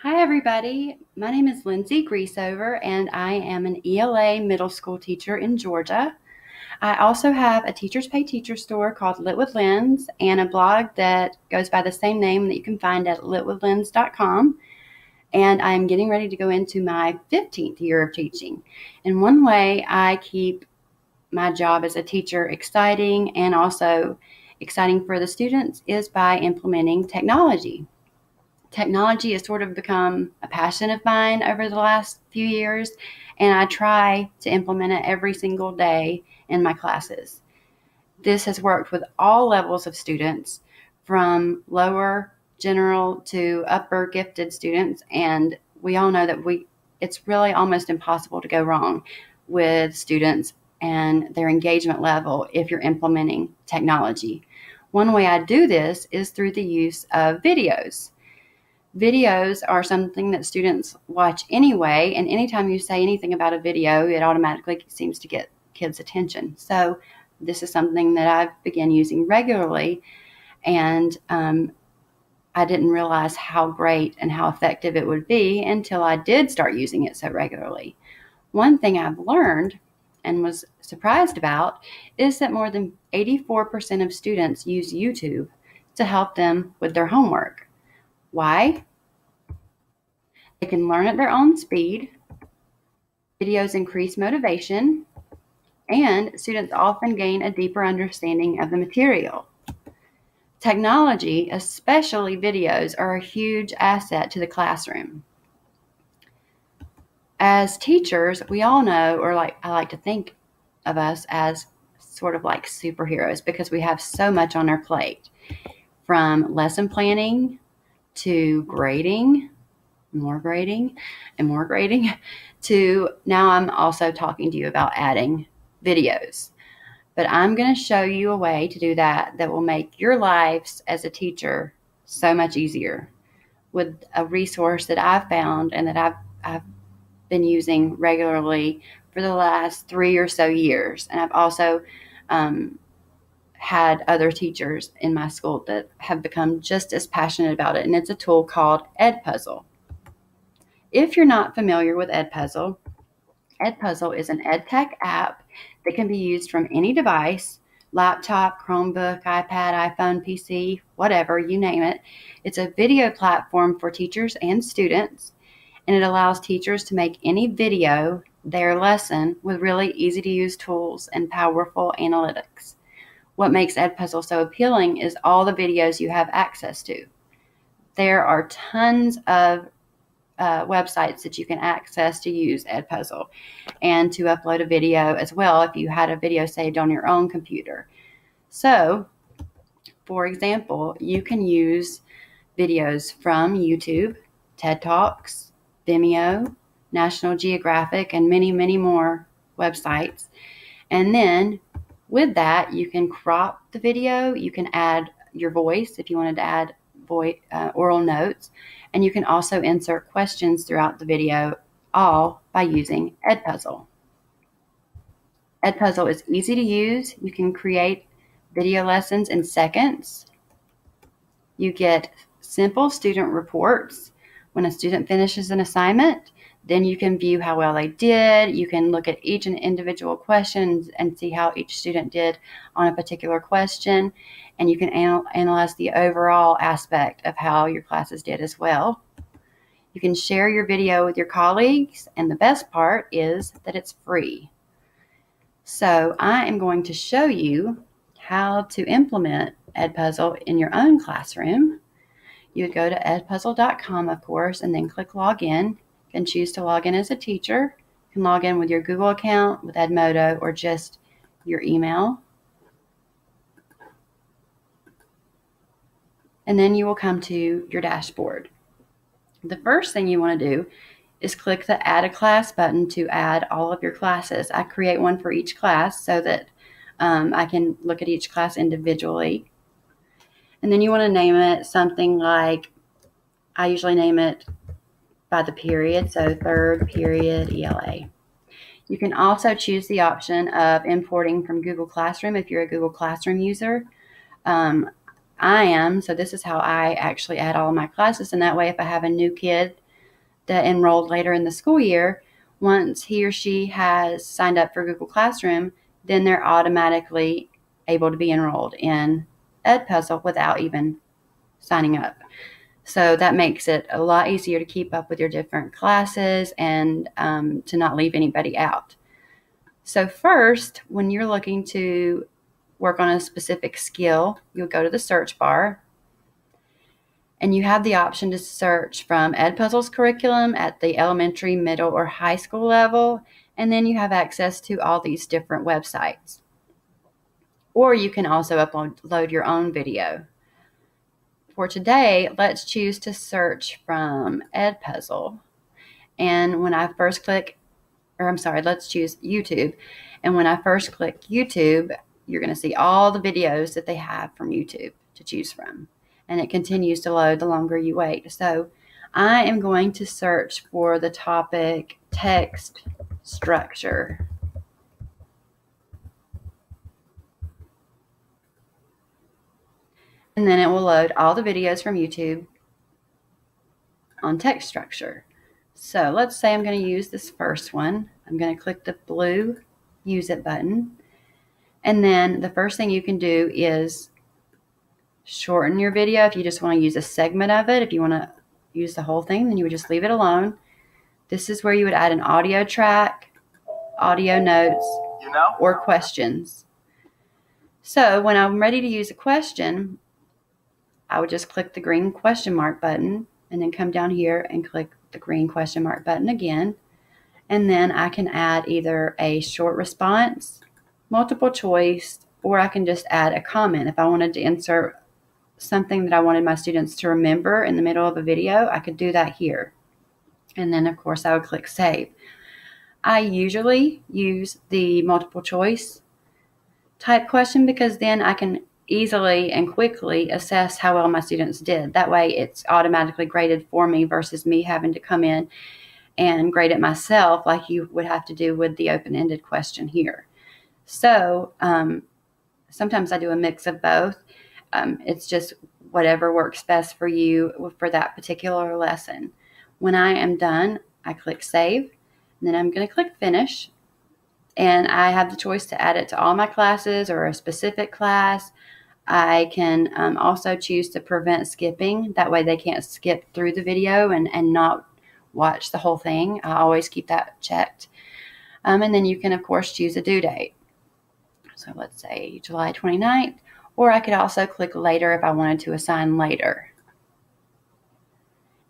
Hi, everybody. My name is Lyndsey Gresehover, and I am an ELA middle school teacher in Georgia. I also have a Teachers Pay Teacher store called Lit with Lyns and a blog that goes by the same name that you can find at litwithlyns.com. And I'm getting ready to go into my 15th year of teaching. And one way I keep my job as a teacher exciting and also exciting for the students is by implementing technology. Technology has sort of become a passion of mine over the last few years, and I try to implement it every single day in my classes. This has worked with all levels of students, from lower general to upper gifted students, and we all know that it's really almost impossible to go wrong with students and their engagement level if you're implementing technology. One way I do this is through the use of videos. Videos are something that students watch anyway, and anytime you say anything about a video, it automatically seems to get kids' attention. So this is something that I've begun using regularly, and I didn't realize how great and how effective it would be until I did start using it so regularly. One thing I've learned and was surprised about is that more than 84% of students use YouTube to help them with their homework. Why? They can learn at their own speed, videos increase motivation, and students often gain a deeper understanding of the material. Technology, especially videos, are a huge asset to the classroom. As teachers, we all know, or I like to think of us as sort of like superheroes because we have so much on our plate, from lesson planning to grading, more grading and more grading, to now I'm also talking to you about adding videos. But I'm going to show you a way to do that will make your lives as a teacher so much easier with a resource that I've found and that I've been using regularly for the last 3 or so years. And I've also had other teachers in my school that have become just as passionate about it. And it's a tool called EdPuzzle. If you're not familiar with EdPuzzle, EdPuzzle is an EdTech app that can be used from any device, laptop, Chromebook, iPad, iPhone, PC, whatever, you name it. It's a video platform for teachers and students, and it allows teachers to make any video their lesson with really easy-to-use tools and powerful analytics. What makes EdPuzzle so appealing is all the videos you have access to. There are tons of websites that you can access to use EdPuzzle and to upload a video as well if you had a video saved on your own computer. So, for example, you can use videos from YouTube, TED Talks, Vimeo, National Geographic, and many, many more websites. And then with that, you can crop the video, you can add your voice if you wanted to add oral notes, and you can also insert questions throughout the video, all by using EdPuzzle. EdPuzzle is easy to use. You can create video lessons in seconds. You get simple student reports. When a student finishes an assignment, then you can view how well they did. You can look at each individual question and see how each student did on a particular question. And you can analyze the overall aspect of how your classes did as well. You can share your video with your colleagues, and the best part is that it's free. So I am going to show you how to implement EdPuzzle in your own classroom. You would go to edpuzzle.com, of course, and then click Login. You can choose to log in as a teacher. You can log in with your Google account, with Edmodo, or just your email. And then you will come to your dashboard. The first thing you want to do is click the Add a Class button to add all of your classes. I create one for each class so that I can look at each class individually. And then you want to name it something like, I usually name it by the period, so third period ELA. You can also choose the option of importing from Google Classroom if you're a Google Classroom user. I am, so this is how I actually add all my classes, and that way if I have a new kid that enrolled later in the school year, once he or she has signed up for Google Classroom, then they're automatically able to be enrolled in EdPuzzle without even signing up. So that makes it a lot easier to keep up with your different classes and to not leave anybody out. So first, when you're looking to work on a specific skill, you'll go to the search bar, and you have the option to search from EdPuzzle's curriculum at the elementary, middle, or high school level, and then you have access to all these different websites. Or you can also upload your own video. For today, let's choose to search from EdPuzzle. And when I first click, let's choose YouTube. And when I first click YouTube, you're going to see all the videos that they have from YouTube to choose from. And it continues to load the longer you wait. So I am going to search for the topic text structure. And then it will load all the videos from YouTube on text structure. So let's say I'm going to use this first one. I'm going to click the blue Use It button. And then the first thing you can do is shorten your video if you just want to use a segment of it. If you want to use the whole thing, then you would just leave it alone. This is where you would add an audio track, audio notes, or questions. So when I'm ready to use a question, I would just click the green question mark button and then come down here and click the green question mark button again. And then I can add either a short response, multiple choice, or I can just add a comment. If I wanted to insert something that I wanted my students to remember in the middle of a video, I could do that here. And then, of course, I would click Save. I usually use the multiple choice type question because then I can easily and quickly assess how well my students did. That way it's automatically graded for me versus me having to come in and grade it myself like you would have to do with the open-ended question here. So sometimes I do a mix of both. It's just whatever works best for you for that particular lesson. When I am done, I click Save, and then I'm going to click Finish. And I have the choice to add it to all my classes or a specific class. I can also choose to prevent skipping. That way they can't skip through the video and not watch the whole thing. I always keep that checked. And then you can, of course, choose a due date. So let's say July 29th. Or I could also click Later if I wanted to assign later.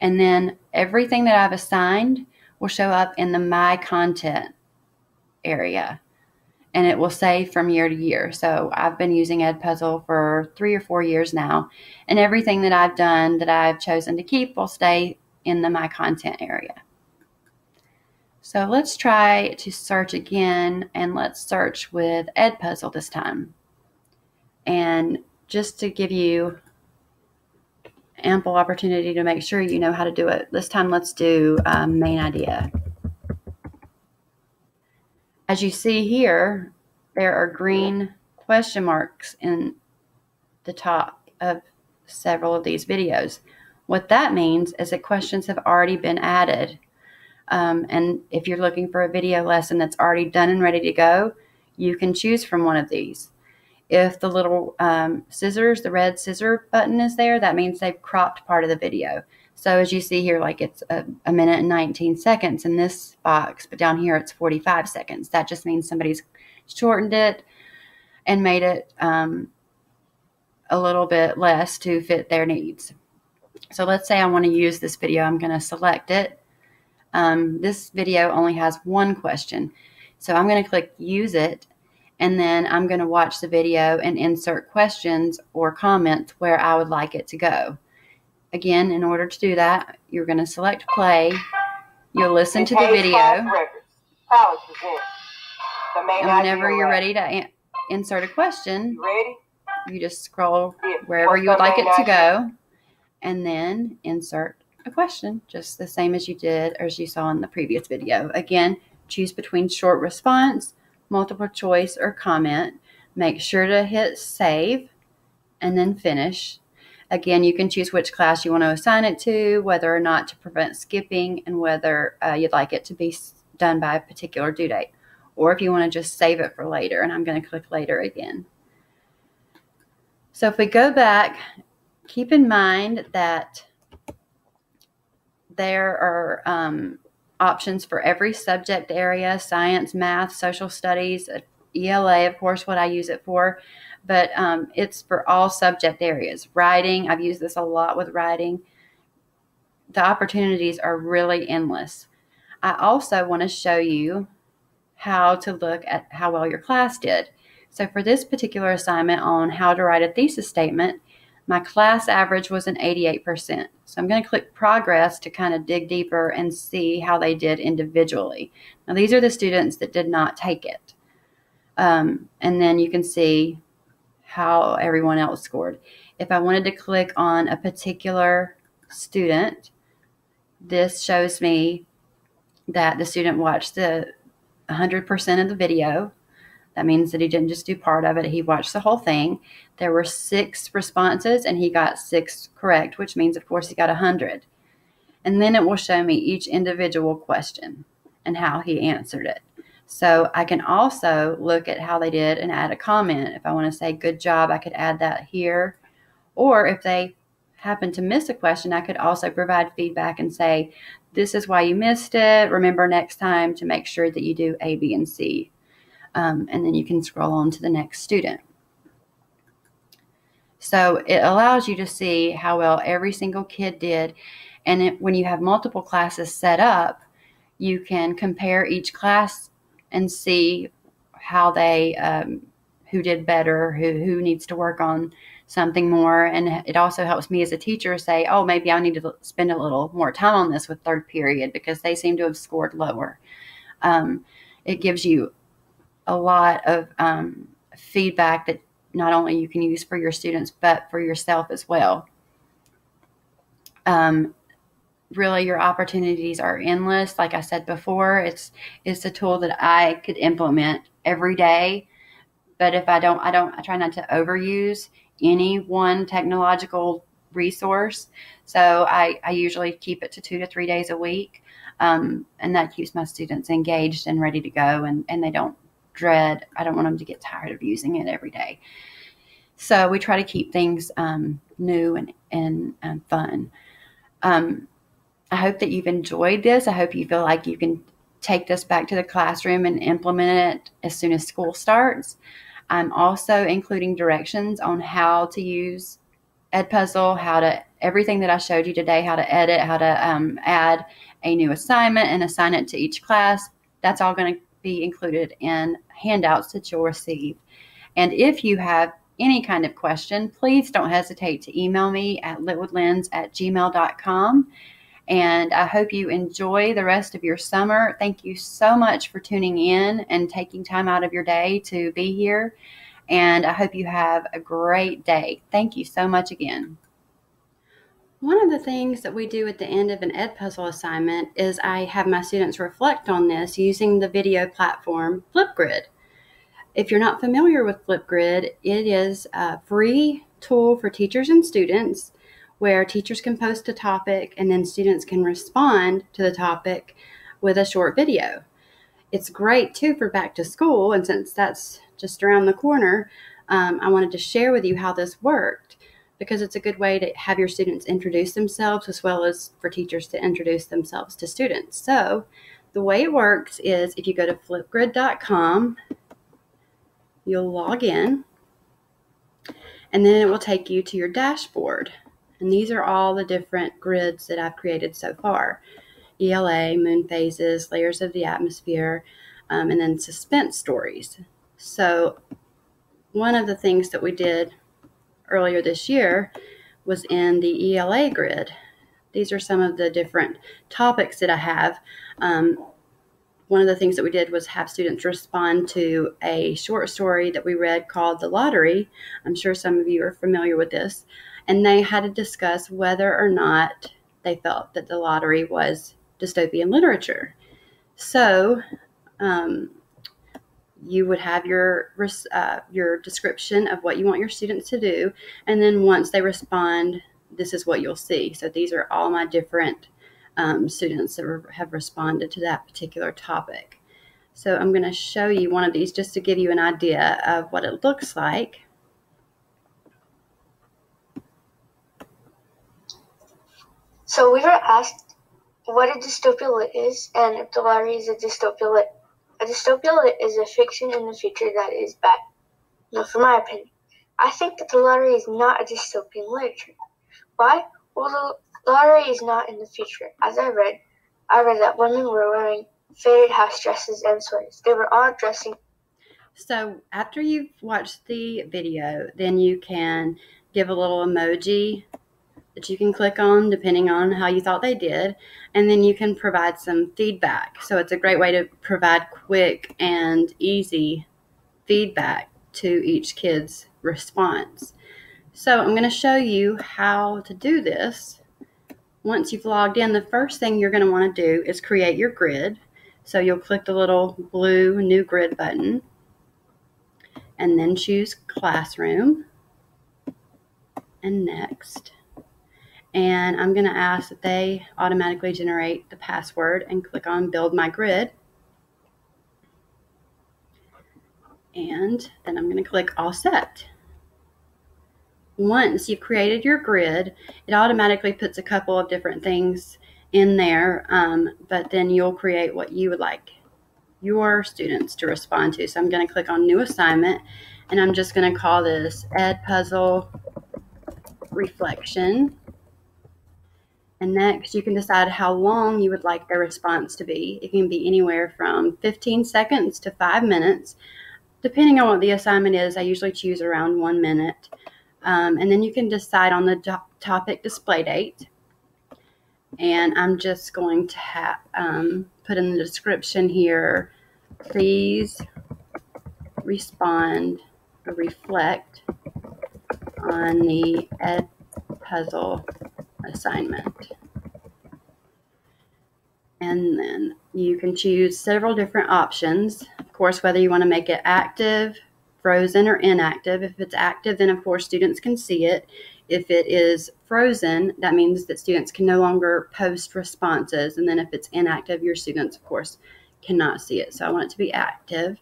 And then everything that I've assigned will show up in the My Content area. And it will save from year to year. So I've been using EdPuzzle for 3 or 4 years now. And everything that I've done that I've chosen to keep will stay in the My Content area. So let's try to search again, and let's search with EdPuzzle this time. And just to give you ample opportunity to make sure you know how to do it, this time let's do main idea. As you see here, there are green question marks in the top of several of these videos. What that means is that questions have already been added. And if you're looking for a video lesson that's already done and ready to go, you can choose from one of these. If the little scissors, the red scissor button is there, that means they've cropped part of the video. So as you see here, like it's a minute and 19 seconds in this box, but down here it's 45 seconds. That just means somebody's shortened it and made it a little bit less to fit their needs. So let's say I want to use this video. I'm going to select it. This video only has one question. So I'm going to click Use It, and then I'm going to watch the video and insert questions or comments where I would like it to go. Again, in order to do that, you're going to select Play. You'll listen to the video. And whenever you're ready to insert a question, you just scroll wherever you would like it to go and then insert a question, just the same as you did or as you saw in the previous video. Again, choose between short response, multiple choice, or comment. Make sure to hit Save and then Finish. Again, you can choose which class you want to assign it to, whether or not to prevent skipping, and whether you'd like it to be done by a particular due date, or if you want to just save it for later. And I'm going to click later again. So if we go back, keep in mind that there are options for every subject area: science, math, social studies, ELA, of course, what I use it for, but it's for all subject areas. Writing, I've used this a lot with writing. The opportunities are really endless. I also want to show you how to look at how well your class did. So for this particular assignment on how to write a thesis statement, my class average was an 88%. So I'm going to click progress to kind of dig deeper and see how they did individually. Now, these are the students that did not take it. And then you can see how everyone else scored. If I wanted to click on a particular student, this shows me that the student watched the 100% of the video. That means that he didn't just do part of it. He watched the whole thing. There were 6 responses, and he got 6 correct, which means, of course, he got 100. And then it will show me each individual question and how he answered it. So I can also look at how they did and add a comment. If I want to say, good job, I could add that here. Or if they happen to miss a question, I could also provide feedback and say, this is why you missed it. Remember next time to make sure that you do A, B, and C. And then you can scroll on to the next student. So it allows you to see how well every single kid did. And when you have multiple classes set up, you can compare each class and see how they, who did better, who needs to work on something more. And it also helps me as a teacher say, oh, maybe I need to spend a little more time on this with third period because they seem to have scored lower. It gives you a lot of feedback that not only you can use for your students, but for yourself as well. Really, your opportunities are endless. Like I said before, it's a tool that I could implement every day. But if I try not to overuse any one technological resource. So I usually keep it to 2 to 3 days a week. And that keeps my students engaged and ready to go. And they don't dread. I don't want them to get tired of using it every day. So we try to keep things new and fun. I hope that you've enjoyed this. I hope you feel like you can take this back to the classroom and implement it as soon as school starts. I'm also including directions on how to use EdPuzzle, everything that I showed you today, how to edit, how to add a new assignment and assign it to each class. That's all going to be included in handouts that you'll receive. And if you have any kind of question, please don't hesitate to email me at litwithlyns@gmail.com. And I hope you enjoy the rest of your summer. Thank you so much for tuning in and taking time out of your day to be here. And I hope you have a great day. Thank you so much again. One of the things that we do at the end of an EdPuzzle assignment is I have my students reflect on this using the video platform Flipgrid. If you're not familiar with Flipgrid, it is a free tool for teachers and students where teachers can post a topic and then students can respond to the topic with a short video. It's great too for back to school, and since that's just around the corner, I wanted to share with you how this worked because it's a good way to have your students introduce themselves as well as for teachers to introduce themselves to students. So the way it works is if you go to flipgrid.com, you'll log in, and then it will take you to your dashboard. And these are all the different grids that I've created so far. ELA, moon phases, layers of the atmosphere, and then suspense stories. So one of the things that we did earlier this year was in the ELA grid. These are some of the different topics that I have. One of the things that we did was have students respond to a short story that we read called The Lottery. I'm sure some of you are familiar with this. And they had to discuss whether or not they felt that the lottery was dystopian literature. So you would have your description of what you want your students to do, and then once they respond, this is what you'll see. So these are all my different students that have responded to that particular topic. So I'm going to show you one of these just to give you an idea of what it looks like. So we were asked what a dystopia lit is, and if the lottery is a dystopia lit. A dystopia lit is a fiction in the future that is bad. Now, for my opinion, I think that the lottery is not a dystopian literature. Why? Well, the lottery is not in the future. As I read that women were wearing faded house dresses and sweaters. They were all dressing. So after you've watched the video, then you can give a little emoji that you can click on depending on how you thought they did, and then you can provide some feedback. So it's a great way to provide quick and easy feedback to each kid's response. So I'm going to show you how to do this. Once you've logged in, the first thing you're going to want to do is create your grid. So you'll click the little blue New Grid button and then choose Classroom and Next. And I'm going to ask that they automatically generate the password and click on Build My Grid. And then I'm going to click All Set. Once you've created your grid, it automatically puts a couple of different things in there, but then you'll create what you would like your students to respond to. So I'm going to click on New Assignment, and I'm just going to call this EdPuzzle Reflection. And next, you can decide how long you would like their response to be. It can be anywhere from 15 seconds to 5 minutes. Depending on what the assignment is, I usually choose around 1 minute. And then you can decide on the topic display date. And I'm just going to put in the description here, please respond or reflect on the EdPuzzle assignment. And then you can choose several different options. Of course, whether you want to make it active, frozen, or inactive. If it's active, then of course students can see it. If it is frozen, that means that students can no longer post responses. And then if it's inactive, your students, of course, cannot see it. So I want it to be active.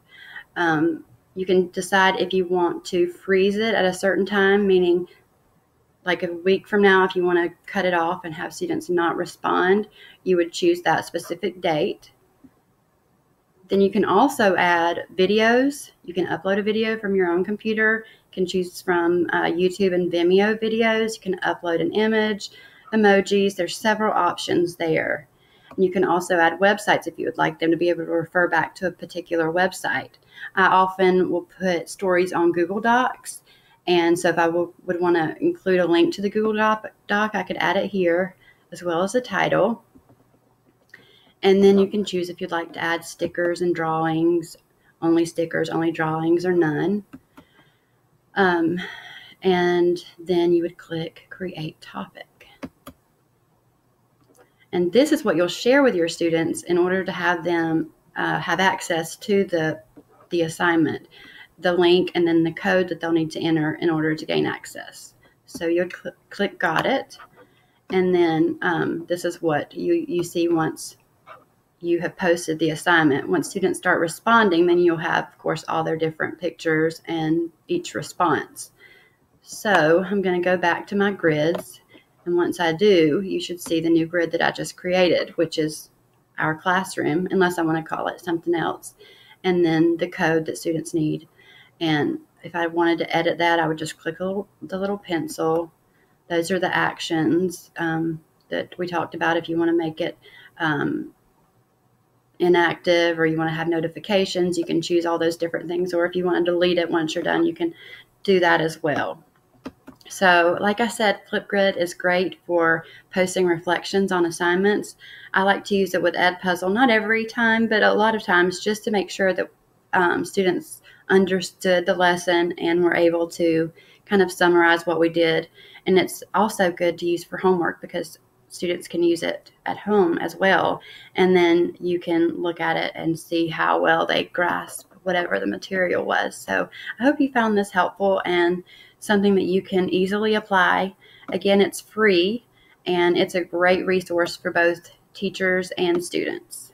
You can decide if you want to freeze it at a certain time, meaning like a week from now, if you want to cut it off and have students not respond, you would choose that specific date. Then you can also add videos. You can upload a video from your own computer. You can choose from YouTube and Vimeo videos. You can upload an image, emojis. There's several options there. And you can also add websites if you would like them to be able to refer back to a particular website. I often will put stories on Google Docs. And so if I would want to include a link to the Google Doc, I could add it here, as well as the title. And then you can choose if you'd like to add stickers and drawings, only stickers, only drawings, or none. And then you would click Create Topic. And this is what you'll share with your students in order to have them have access to the assignment, the link, and then the code that they'll need to enter in order to gain access. So you'll click Got It, and then this is what you see once you have posted the assignment. Once students start responding, then you'll have, of course, all their different pictures and each response. So I'm going to go back to my grids, and once I do, you should see the new grid that I just created, which is our classroom, unless I want to call it something else, and then the code that students need. And if I wanted to edit that, I would just click the little pencil. Those are the actions that we talked about. If you want to make it inactive, or you want to have notifications, you can choose all those different things. Or if you want to delete it once you're done, you can do that as well. So like I said, Flipgrid is great for posting reflections on assignments. I like to use it with EdPuzzle, not every time, but a lot of times, just to make sure that students understood the lesson and were able to kind of summarize what we did. And it's also good to use for homework because students can use it at home as well. And then you can look at it and see how well they grasp whatever the material was. So I hope you found this helpful and something that you can easily apply. Again, it's free and it's a great resource for both teachers and students.